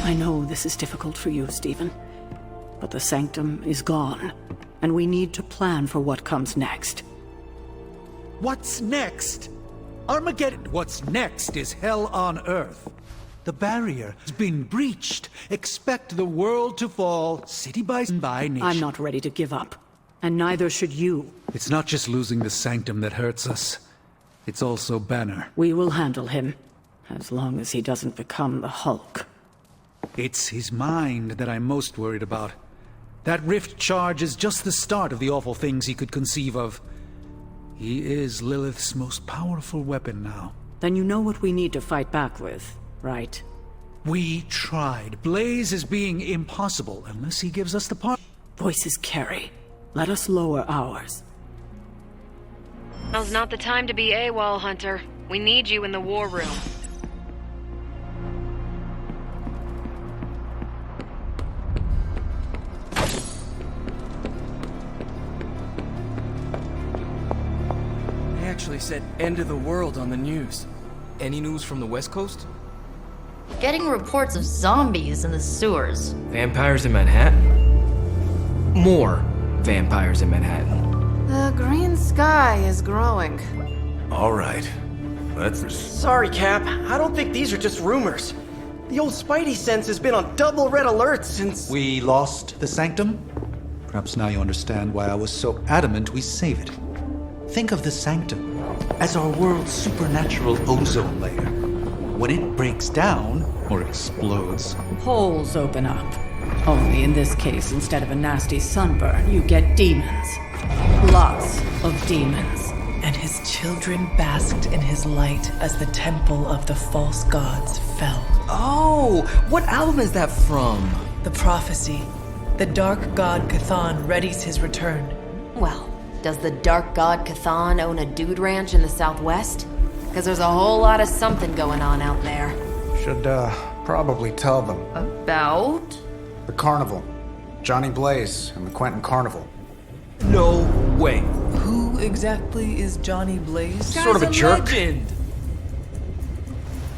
I know this is difficult for you, Stephen, but the Sanctum is gone, and we need to plan for what comes next. What's next? Armageddon. What's next is hell on Earth. The barrier has been breached. Expect the world to fall, city by nation. I'm not ready to give up, and neither should you. It's not just losing the Sanctum that hurts us. It's also Banner. We will handle him, as long as he doesn't become the Hulk. It's his mind that I'm most worried about. That rift charge is just the start of the awful things he could conceive of. He is Lilith's most powerful weapon now. Then you know what we need to fight back with, right? We tried. Blaze is being impossible unless he gives us the part. Voices carry. Let us lower ours. Now's not the time to be AWOL, Hunter. We need you in the war room. They actually said end of the world on the news. Any news from the West Coast? Getting reports of zombies in the sewers. Vampires in Manhattan? More vampires in Manhattan. The green sky is growing. All right. Let's... Sorry, Cap. I don't think these are just rumors. The old Spidey sense has been on double red alert since... We lost the Sanctum? Perhaps now you understand why I was so adamant we save it. Think of the Sanctum as our world's supernatural ozone layer. When it breaks down, or explodes... Holes open up. Only in this case, instead of a nasty sunburn, you get demons. Lots of demons. And his children basked in his light as the temple of the false gods fell. Oh, what album is that from? The prophecy. The dark god Cthon readies his return. Well, does the dark god Cthon own a dude ranch in the Southwest? Because there's a whole lot of something going on out there. Should, probably tell them. About? The carnival. Johnny Blaze and the Quentin Carnival. No way. Who exactly is Johnny Blaze? Sort of a jerk. Legend.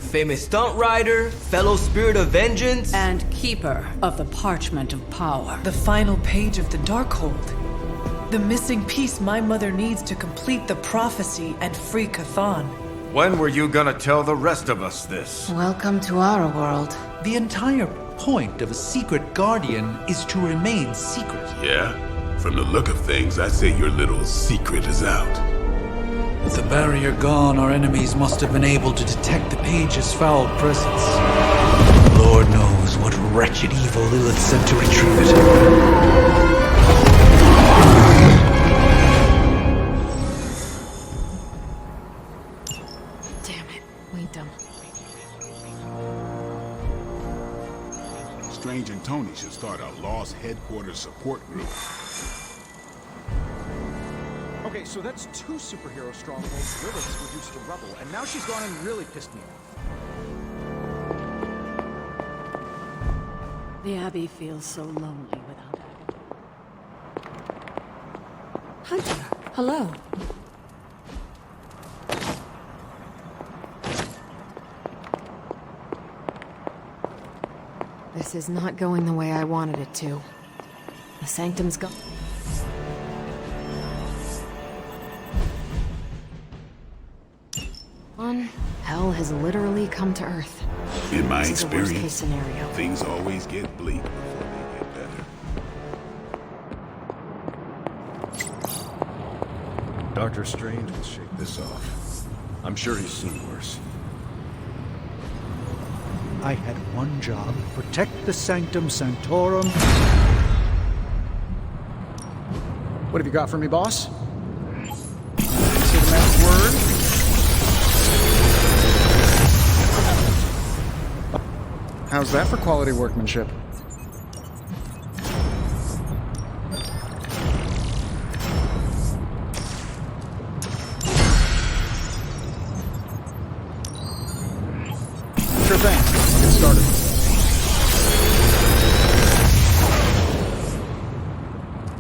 Famous stunt rider, fellow spirit of vengeance. And keeper of the parchment of power. The final page of the Darkhold. The missing piece my mother needs to complete the prophecy and free Cthon. When were you gonna tell the rest of us this? Welcome to our world. The entire point of a secret guardian is to remain secret. Yeah? From the look of things, I say your little secret is out. With the barrier gone, our enemies must have been able to detect the page's foul presence. Lord knows what wretched evil Lilith sent to retrieve it. Strange and Tony should start a Lost Headquarters support group. Okay, so that's 2 superhero strongholds Lilith's reduced to rubble, and now she's gone and really pissed me off. The Abbey feels so lonely without Hunter, hello. This is not going the way I wanted it to. The Sanctum's gone. Hell has literally come to Earth. In my This is a worst-case experience, scenario. things always get bleak before they get better. Doctor Strange will shake this off. I'm sure he's seen worse. I had one job: protect the Sanctum Sanctorum. What have you got for me, boss? Say the magic word. How's that for quality workmanship? Sure thing. Let's get started.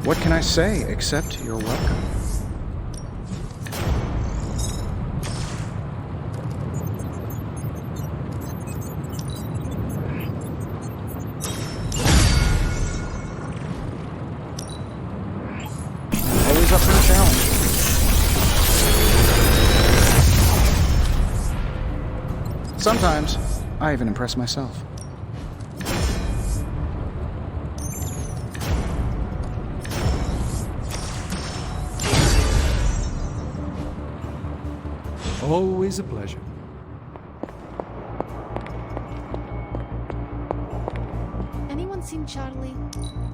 What can I say except you're welcome? always up for a challenge. Sometimes, I even impress myself. Always a pleasure. Anyone seen Charlie?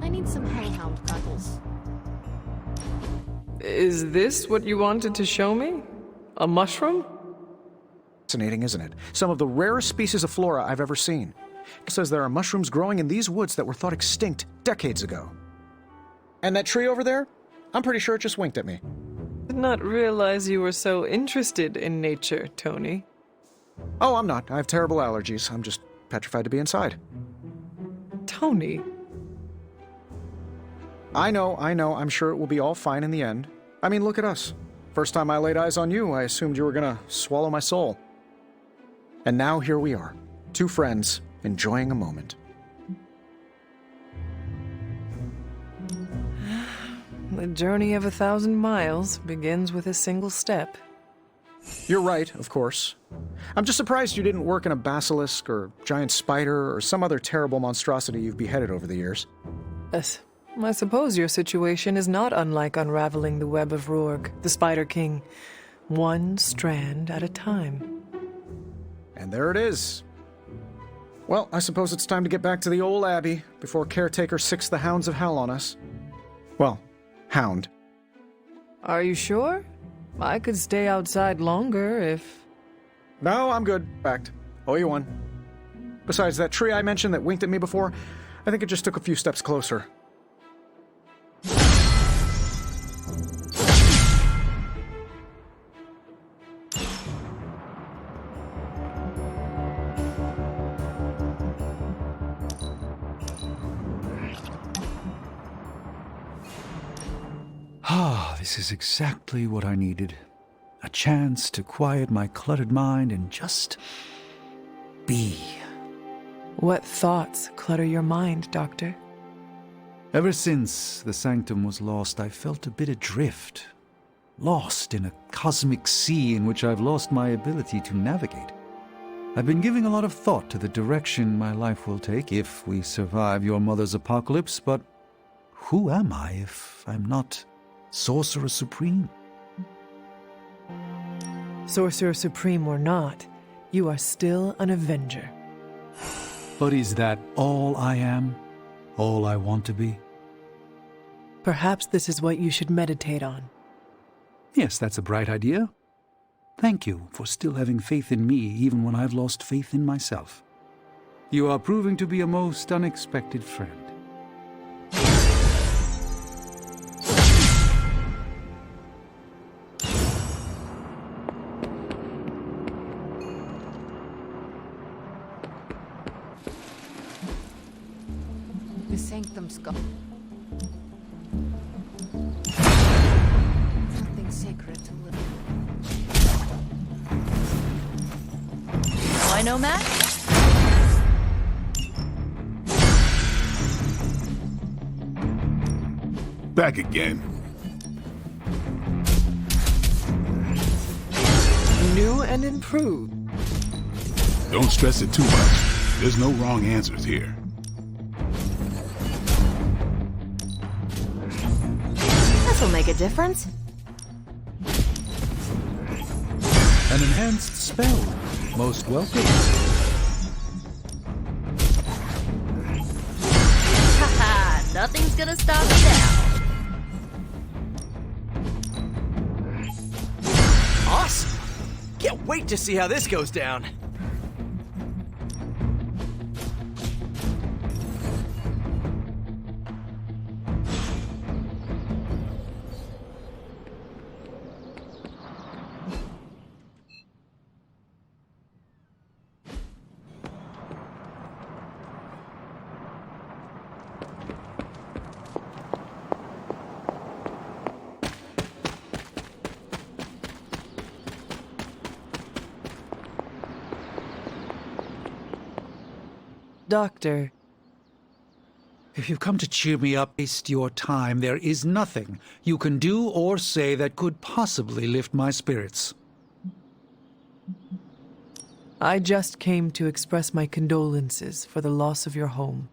I need some hellhound cuddles. Is this what you wanted to show me? A mushroom? Fascinating, isn't it? Some of the rarest species of flora I've ever seen. It says there are mushrooms growing in these woods that were thought extinct decades ago. And that tree over there? I'm pretty sure it just winked at me. Did not realize you were so interested in nature, Tony. Oh, I'm not. I have terrible allergies. I'm just petrified to be inside. Tony. I know. I'm sure it will be all fine in the end. I mean, look at us. First time I laid eyes on you, I assumed you were gonna swallow my soul. And now here we are, two friends enjoying a moment. The journey of 1,000 miles begins with a single step. You're right, of course. I'm just surprised you didn't work in a basilisk or giant spider or some other terrible monstrosity you've beheaded over the years. Yes. I suppose your situation is not unlike unraveling the web of Rourke, the Spider King, one strand at a time. And there it is. Well, I suppose it's time to get back to the old abbey before Caretaker sicks the hounds of hell on us. Well, hound. Are you sure? I could stay outside longer if... No, I'm good. Fact. Owe you one. Besides, that tree I mentioned that winked at me before, I think it just took a few steps closer. Ah, this is exactly what I needed. A chance to quiet my cluttered mind and just be. What thoughts clutter your mind, Doctor? Ever since the sanctum was lost, I felt a bit adrift. Lost in a cosmic sea in which I've lost my ability to navigate. I've been giving a lot of thought to the direction my life will take if we survive your mother's apocalypse, but who am I if I'm not Sorcerer Supreme? Sorcerer Supreme or not, you are still an Avenger. But is that all I am? All I want to be? Perhaps this is what you should meditate on. Yes, that's a bright idea. Thank you for still having faith in me even when I've lost faith in myself. You are proving to be a most unexpected friend. The sanctum's gone. Nothing sacred to live. I know, Matt? Back again. New and improved. Don't stress it too much. There's no wrong answers here. This'll make a difference. An enhanced spell. Most welcome. Haha, nothing's gonna stop me now. Awesome! Can't wait to see how this goes down. Doctor, If you've come to cheer me up, waste your time. There is nothing you can do or say that could possibly lift my spirits. I just came to express my condolences for the loss of your home.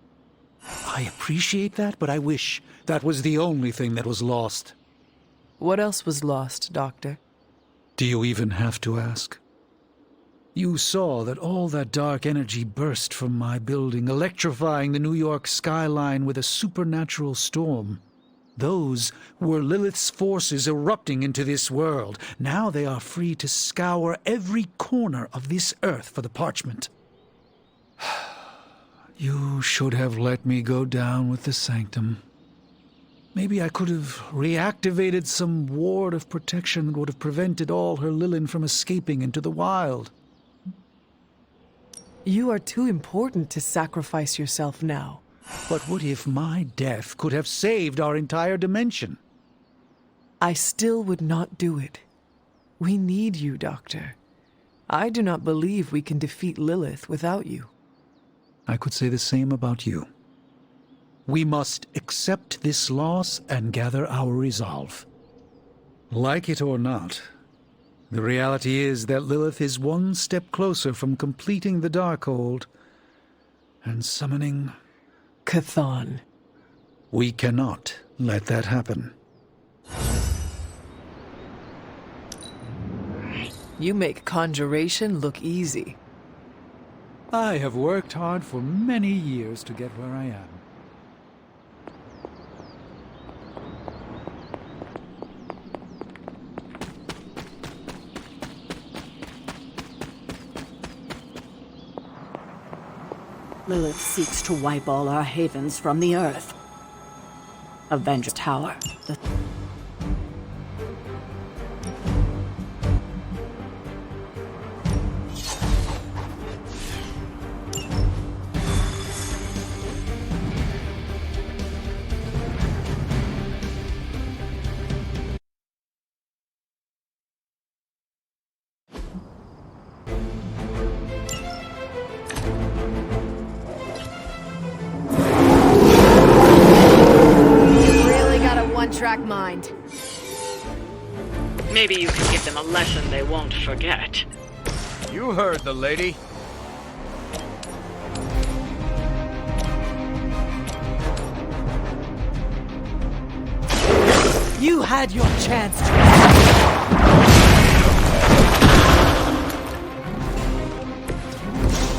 I appreciate that, but I wish that was the only thing that was lost. What else was lost, Doctor? Do you even have to ask? You saw that all that dark energy burst from my building, electrifying the New York skyline with a supernatural storm. Those were Lilith's forces erupting into this world. Now they are free to scour every corner of this earth for the parchment. You should have let me go down with the Sanctum. Maybe I could have reactivated some ward of protection that would have prevented all her Lilin from escaping into the wild. You are too important to sacrifice yourself now. But what if my death could have saved our entire dimension? I still would not do it. We need you, Doctor. I do not believe we can defeat Lilith without you. I could say the same about you. We must accept this loss and gather our resolve. Like it or not, the reality is that Lilith is one step closer from completing the Darkhold and summoning Chthon. We cannot let that happen. You make conjuration look easy. I have worked hard for many years to get where I am. Lilith seeks to wipe all our havens from the earth. Avengers Tower. Track mind. Maybe you can give them a lesson they won't forget. You heard the lady. You had your chance to...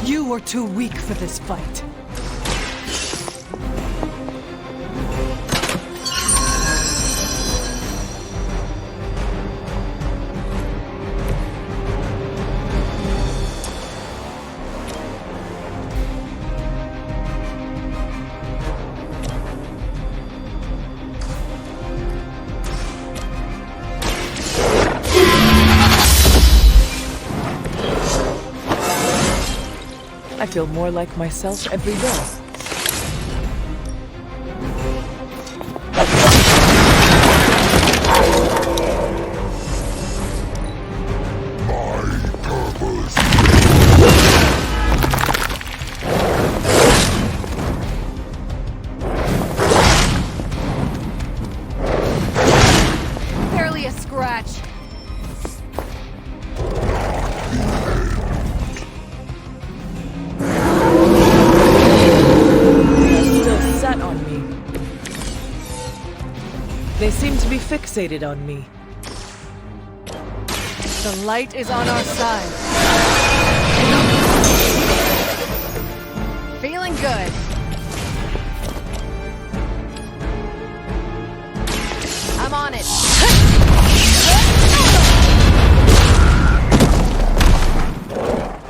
You were too weak for this fight. I feel more like myself every day. Barely a scratch. They seem to be fixated on me. The light is on our side. Feeling good. I'm on it.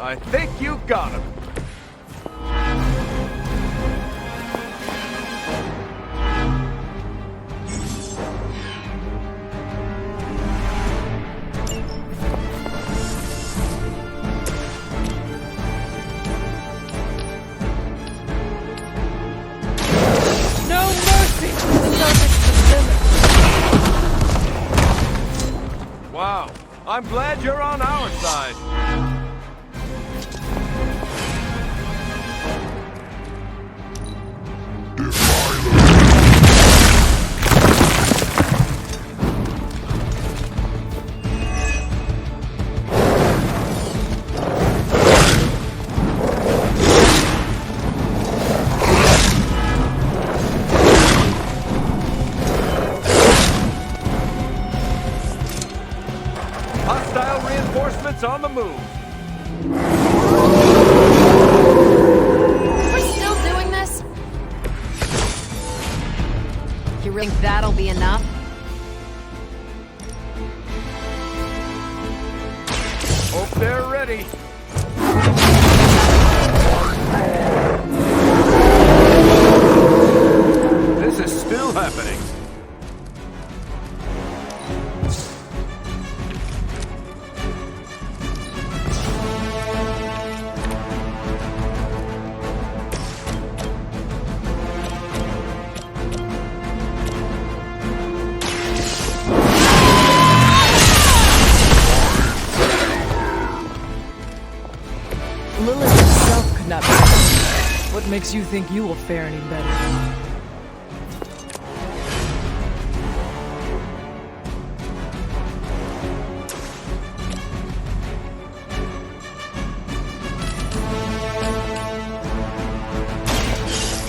I think you got him. Wow, I'm glad you're on our side. Defy Lilith's on the move. We're still doing this? You really think that'll be enough? Hope they're ready. This is still happening. Lilith herself could not be better. What makes you think you will fare any better?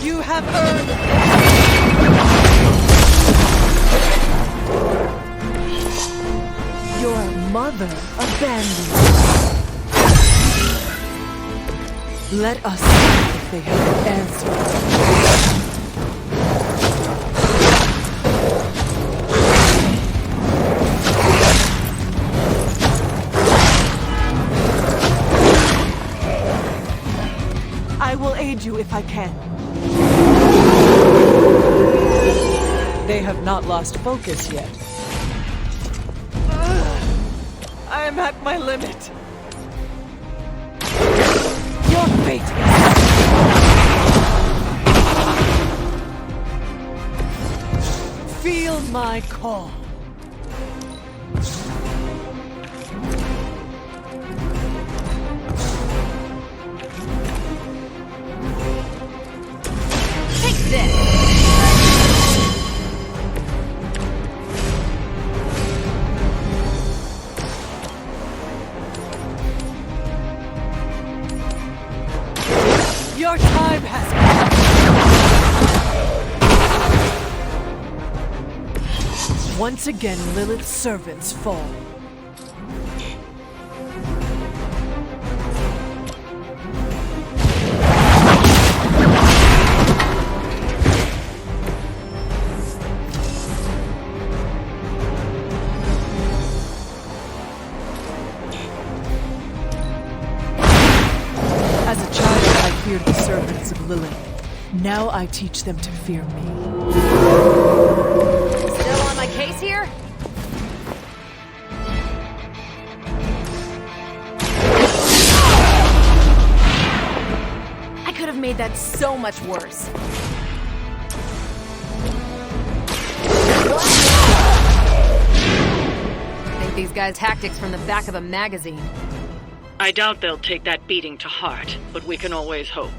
You have earned your mother abandoned you. Let us see if they have an answer. I will aid you if I can. They have not lost focus yet. I am at my limit. Your fate is... Feel my call. Take this! Your time has come. Once again, Lilith's servants fall. As a child, I feared the servants of Lilith. Now I teach them to fear me. Still on my case here? I could have made that so much worse. I think these guys' tactics from the back of a magazine. I doubt they'll take that beating to heart, but we can always hope.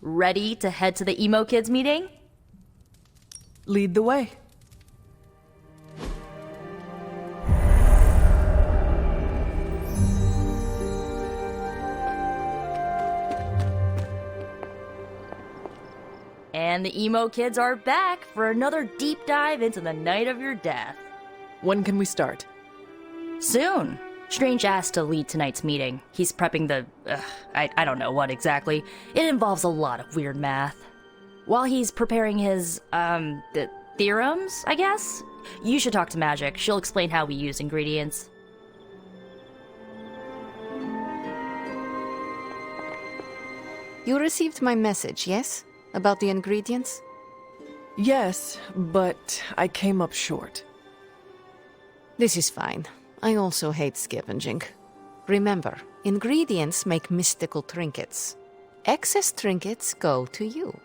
Ready to head to the emo kids meeting? Lead the way. And the emo kids are back for another deep dive into the night of your death. When can we start? Soon. Strange asked to lead tonight's meeting. He's prepping the... I don't know what exactly. It involves a lot of weird math. While he's preparing his, the theorems, I guess? You should talk to Magic. She'll explain how we use ingredients. You received my message, yes? About the ingredients? Yes, but I came up short. This is fine. I also hate scavenging. Remember, ingredients make mystical trinkets. Excess trinkets go to you.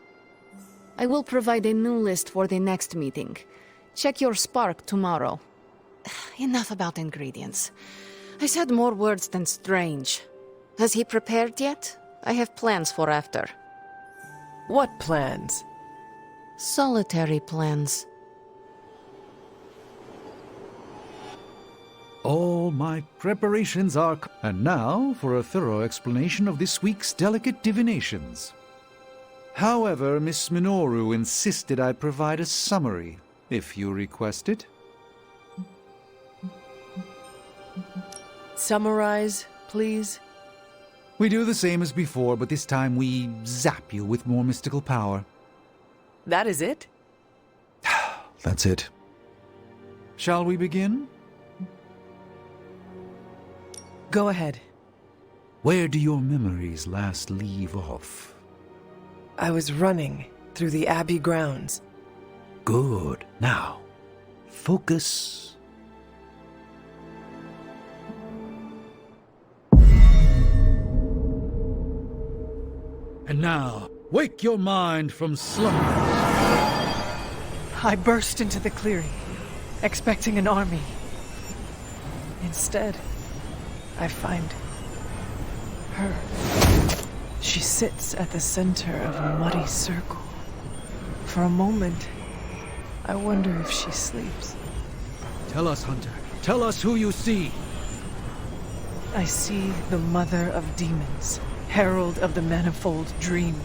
I will provide a new list for the next meeting. Check your spark tomorrow. Enough about ingredients. I said more words than strange. Has he prepared yet? I have plans for after. What plans? Solitary plans. All my preparations are... And now for a thorough explanation of this week's delicate divinations. However, Miss Minoru insisted I provide a summary, if you request it. Summarize, please. We do the same as before, but this time we zap you with more mystical power. That is it? That's it. Shall we begin? Go ahead. Where do your memories last leave off? I was running through the Abbey grounds. Good. Now, focus. And now, wake your mind from slumber. I burst into the clearing, expecting an army. Instead, I find her. She sits at the center of a muddy circle. For a moment, I wonder if she sleeps. Tell us, Hunter. Tell us who you see. I see the mother of demons, herald of the manifold dream,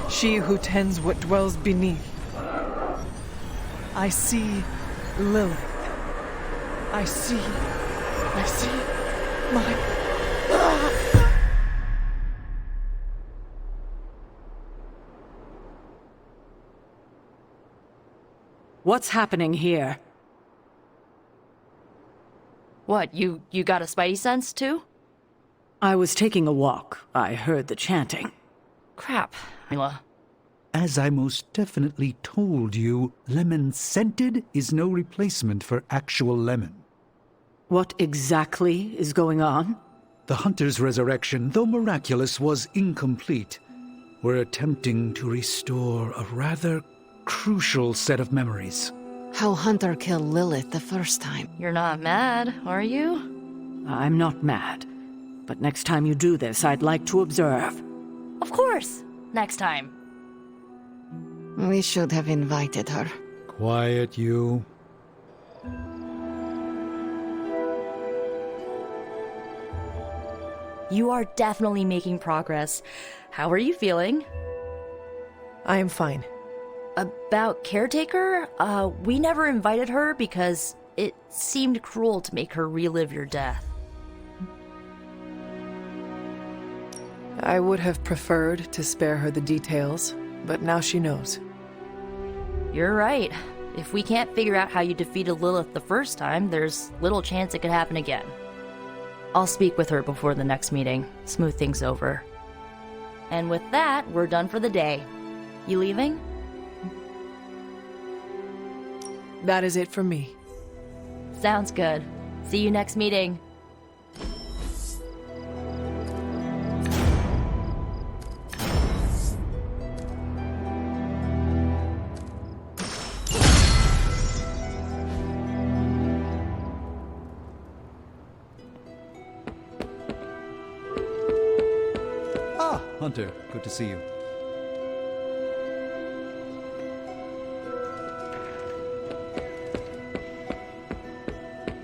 she who tends what dwells beneath. I see Lilith. I see my... What's happening here? What, you got a spidey sense, too? I was taking a walk. I heard the chanting. Crap, Mila. As I most definitely told you, lemon-scented is no replacement for actual lemon. What exactly is going on? The Hunter's resurrection, though miraculous, was incomplete. We're attempting to restore a rather crucial set of memories. How Hunter killed Lilith the first time. You're not mad, are you? I'm not mad. But next time you do this, I'd like to observe. Of course! Next time. We should have invited her. Quiet, you. You are definitely making progress. How are you feeling? I am fine. About Caretaker? We never invited her because it seemed cruel to make her relive your death. I would have preferred to spare her the details, but now she knows. You're right. If we can't figure out how you defeated Lilith the first time, there's little chance it could happen again. I'll speak with her before the next meeting, smooth things over. And with that, we're done for the day. You leaving? That is it for me. Sounds good. See you next meeting. Hunter, good to see you.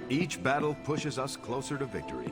Each battle pushes us closer to victory.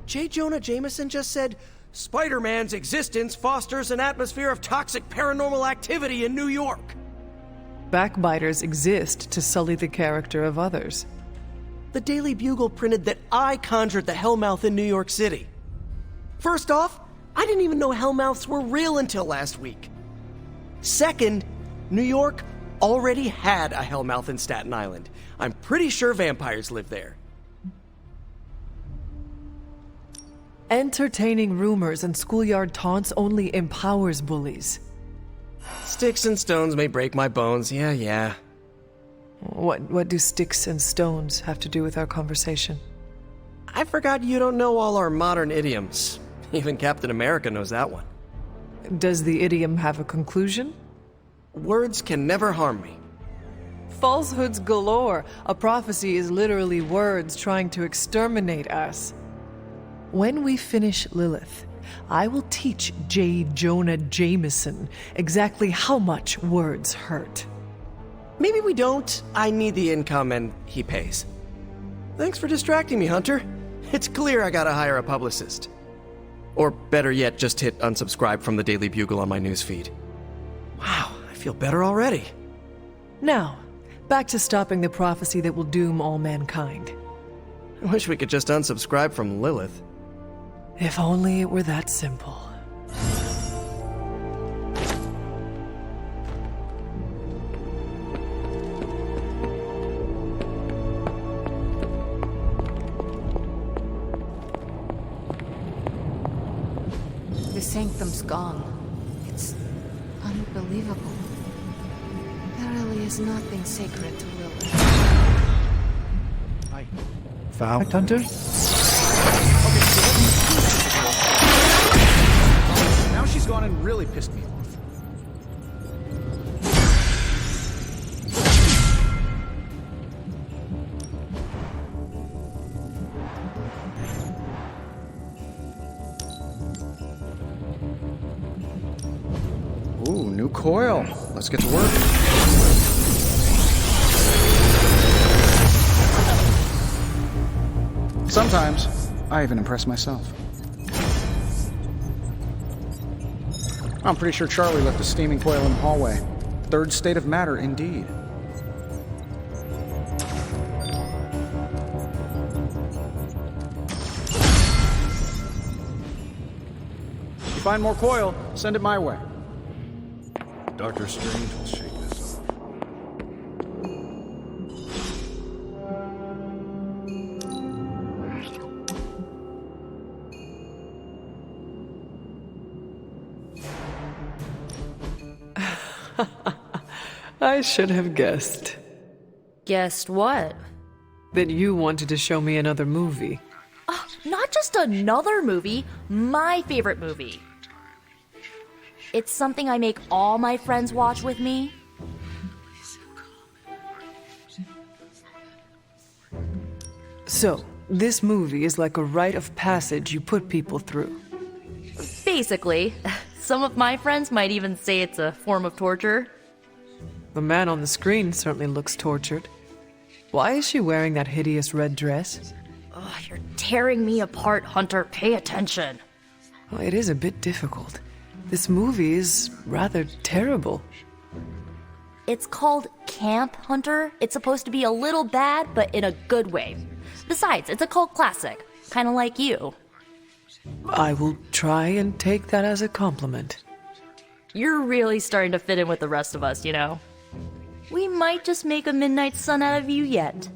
J. Jonah Jameson just said, Spider-Man's existence fosters an atmosphere of toxic paranormal activity in New York. Backbiters exist to sully the character of others. The Daily Bugle printed that I conjured the Hellmouth in New York City. First off, I didn't even know Hellmouths were real until last week. Second, New York already had a Hellmouth in Staten Island. I'm pretty sure vampires live there. Entertaining rumors and schoolyard taunts only empowers bullies. Sticks and stones may break my bones, yeah. What do sticks and stones have to do with our conversation? I forgot you don't know all our modern idioms. Even Captain America knows that one. Does the idiom have a conclusion? Words can never harm me. Falsehoods galore. A prophecy is literally words trying to exterminate us. When we finish Lilith, I will teach J. Jonah Jameson exactly how much words hurt. Maybe we don't. I need the income and he pays. Thanks for distracting me, Hunter. It's clear I gotta hire a publicist. Or better yet, just hit unsubscribe from the Daily Bugle on my newsfeed. Wow, I feel better already. Now, back to stopping the prophecy that will doom all mankind. I wish we could just unsubscribe from Lilith. If only it were that simple. The sanctum's gone. It's unbelievable. There really is nothing sacred to Lilith. I found Hunter? Now she's gone and really pissed me off. Ooh, new coil. Let's get to work. Sometimes, I even impress myself. I'm pretty sure Charlie left a steaming coil in the hallway. Third state of matter, indeed. If you find more coil, send it my way. Doctor Strange will shake this off. I should have guessed. Guessed what? That you wanted to show me another movie. Not just another movie, my favorite movie. It's something I make all my friends watch with me. So, this movie is like a rite of passage you put people through. Basically, some of my friends might even say it's a form of torture. The man on the screen certainly looks tortured. Why is she wearing that hideous red dress? Oh, you're tearing me apart, Hunter. Pay attention. Well, it is a bit difficult. This movie is rather terrible. It's called Camp, Hunter. It's supposed to be a little bad, but in a good way. Besides, it's a cult classic. Kind of like you. I will try and take that as a compliment. You're really starting to fit in with the rest of us, you know? We might just make a midnight sun out of you yet.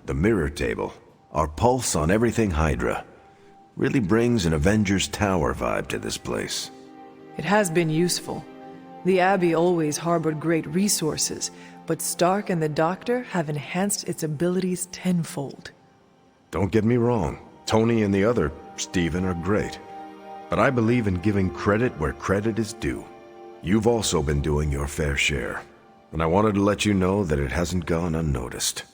The mirror table, our pulse on everything Hydra, really brings an Avengers Tower vibe to this place. It has been useful. The Abbey always harbored great resources, but Stark and the Doctor have enhanced its abilities tenfold. Don't get me wrong, Tony and the other Stephen are great. But I believe in giving credit where credit is due. You've also been doing your fair share, and I wanted to let you know that it hasn't gone unnoticed.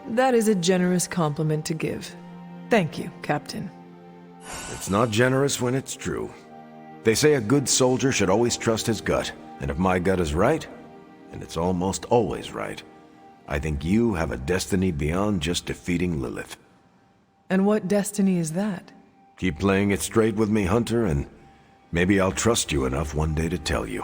That is a generous compliment to give. Thank you, Captain. It's not generous when it's true. They say a good soldier should always trust his gut, and if my gut is right, and it's almost always right, I think you have a destiny beyond just defeating Lilith. And what destiny is that? Keep playing it straight with me, Hunter, and maybe I'll trust you enough one day to tell you.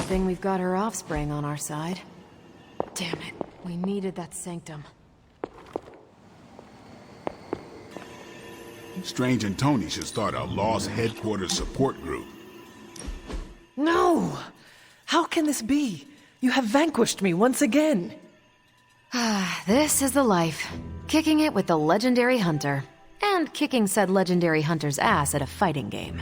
thing we've got her offspring on our side. Damn it, we needed that sanctum. Strange and Tony should start a Lost Headquarters support group. No! How can this be? You have vanquished me once again. This is the life. Kicking it with the legendary hunter. And kicking said legendary hunter's ass at a fighting game.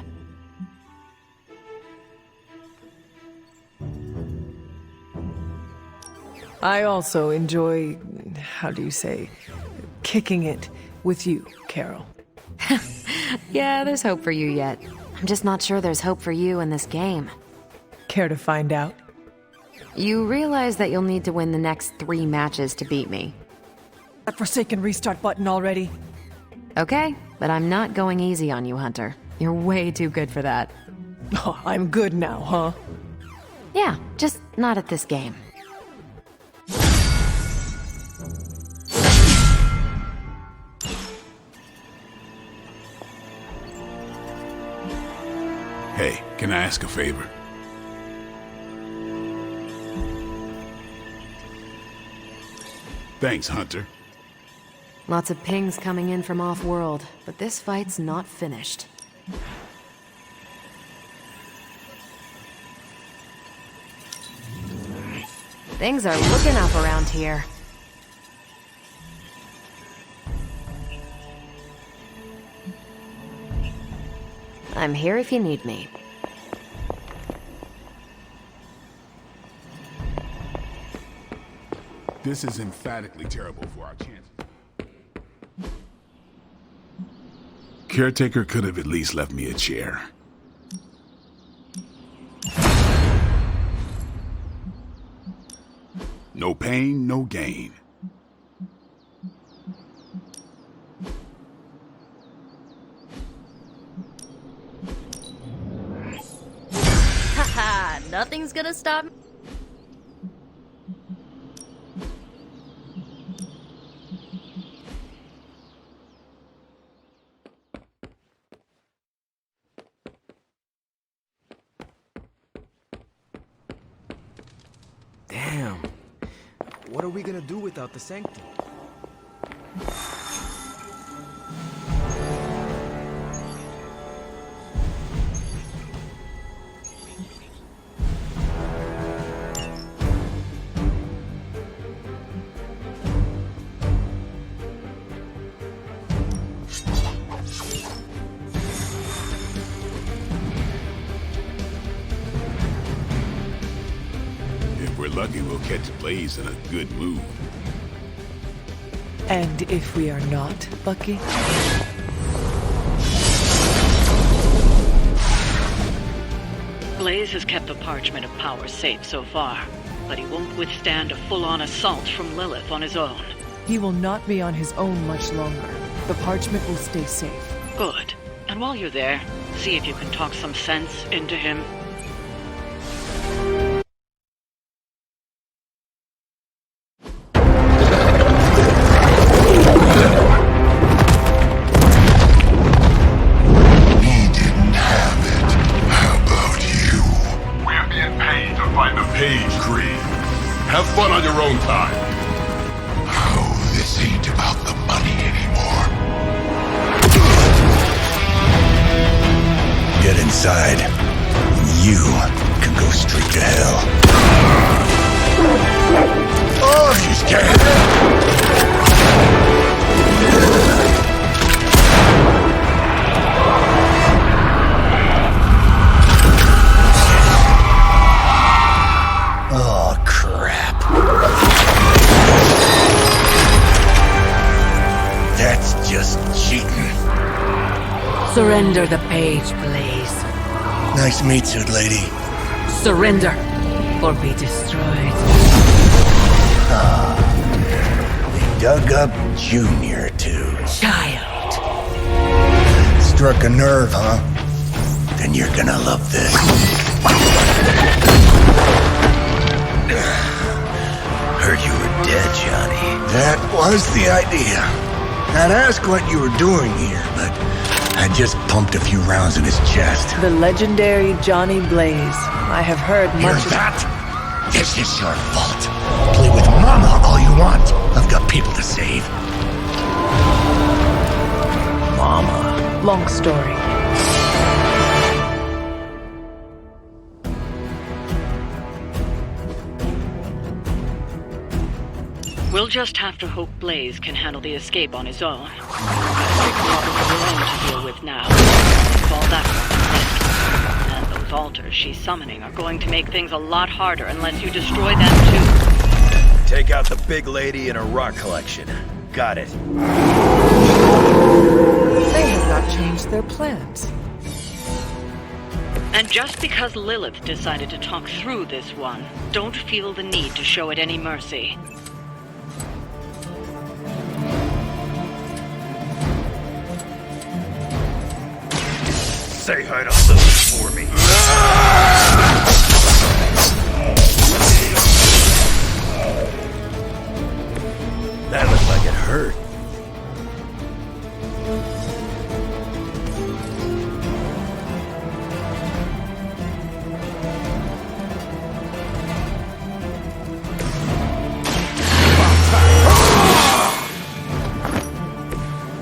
I also enjoy, how do you say, kicking it with you, Carol. Yeah, there's hope for you yet. I'm just not sure there's hope for you in this game. Care to find out? You realize that you'll need to win the next 3 matches to beat me. That forsaken restart button already. Okay, but I'm not going easy on you, Hunter. You're way too good for that. Oh, I'm good now, huh? Yeah, just not at this game. Hey, can I ask a favor? Thanks, Hunter. Lots of pings coming in from off-world, but this fight's not finished. Things are looking up around here. I'm here if you need me. This is emphatically terrible for our chances. Caretaker could have at least left me a chair. No pain, no gain. Haha, nothing's gonna stop me. Damn. What are we gonna do without the sanctum? If we're lucky, we'll catch Blaze in a good mood. And if we are not lucky? Blaze has kept the Parchment of Power safe so far, but he won't withstand a full-on assault from Lilith on his own. He will not be on his own much longer. The parchment will stay safe. Good. And while you're there, see if you can talk some sense into him. Have fun on your own time. Oh, this ain't about the money anymore. Get inside. You can go straight to hell. Oh, she's scared. Oh, crap. That's just cheating. Surrender the page, please. Nice meat suit, lady. Surrender, or be destroyed. They dug up Junior, too. Child. Struck a nerve, huh? Then you're gonna love this. Heard you were dead, Johnny. That was the idea. I'd ask what you were doing here, but I just pumped a few rounds in his chest. The legendary Johnny Blaze. I have heard Hear much. that? This is your fault. Play with Mama all you want. I've got people to save. Mama. Long story. We'll just have to hope Blaze can handle the escape on his own. Got a big problem of her own to deal with now. Call that one. And those altars she's summoning are going to make things a lot harder unless you destroy them too. Take out the big lady and her rock collection. Got it. They have not changed their plans. And just because Lilith decided to talk through this one, don't feel the need to show it any mercy. Say hi to Lilith for me. That looked like it hurt.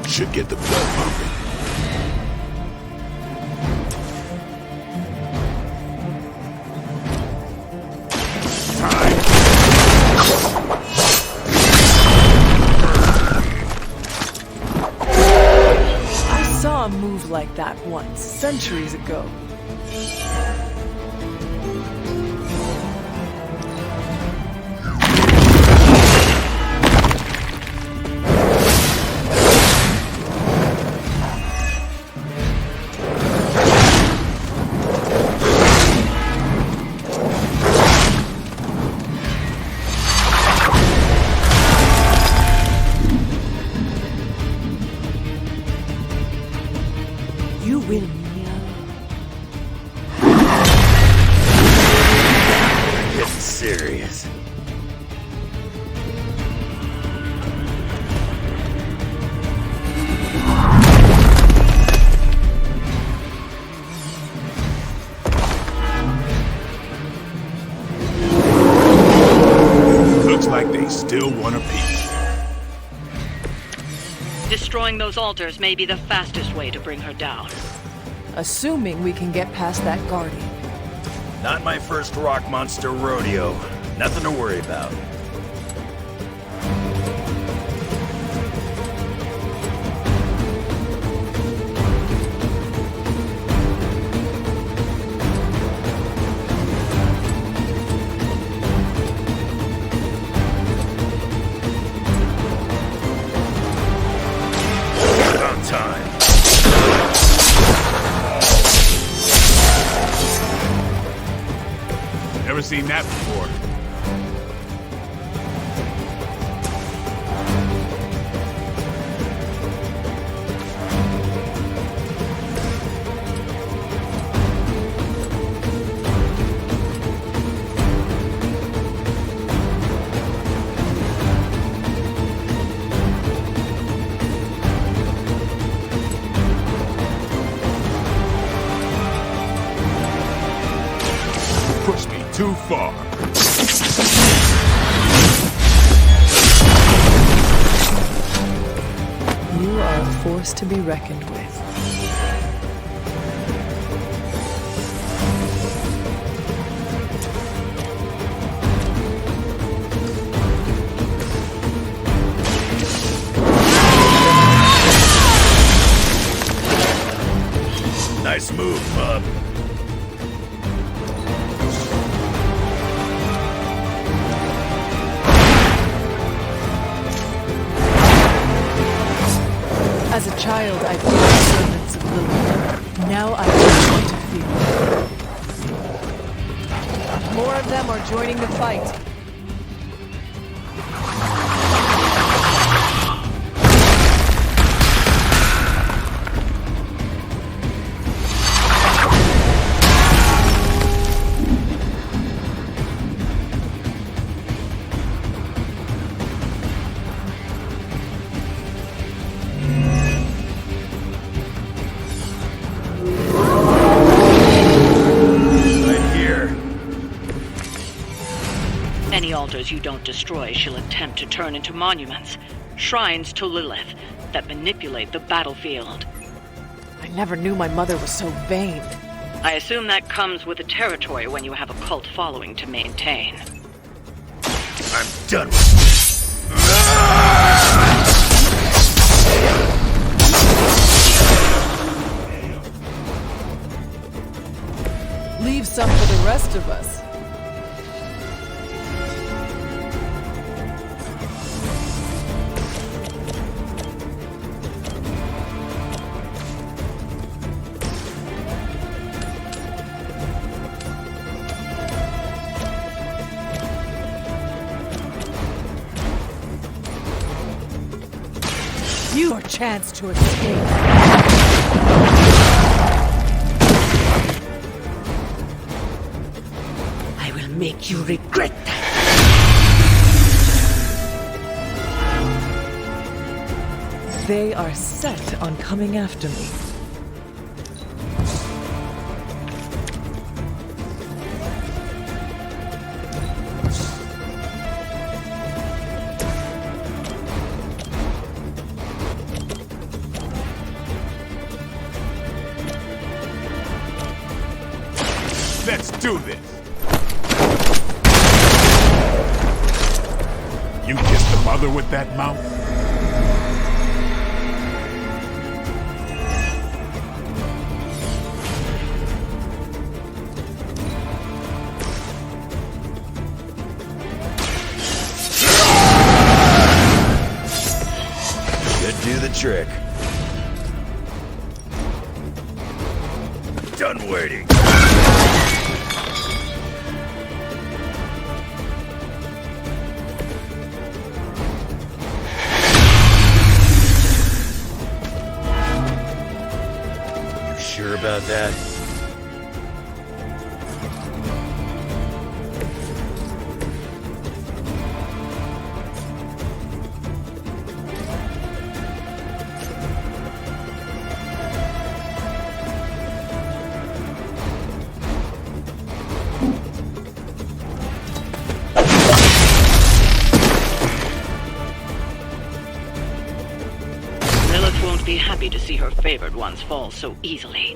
Should get the blood pumping. I saw a move like that once, centuries ago. You will know. Getting serious. Looks like they still want a piece. Destroying those altars may be the fastest way to bring her down. Assuming we can get past that guardian. Not my first rock monster rodeo. Nothing to worry about. About time. Never seen that before. Push me too far. You are a force to be reckoned with. Nice move, bub. As a child, I feared the servants of Lilith. Now I don't want to fear. More of them are joining the fight. towers you don't destroy, she'll attempt to turn into monuments. Shrines to Lilith that manipulate the battlefield. I never knew my mother was so vain. I assume that comes with the territory when you have a cult following to maintain. I'm done with this. Leave some for the rest of us. Your chance to escape. I will make you regret that. They are set on coming after me. Let's do this! You kissed the mother with that mouth? Should do the trick. Done waiting. Sure about that? Lilith won't be happy to see her favored ones fall so easily.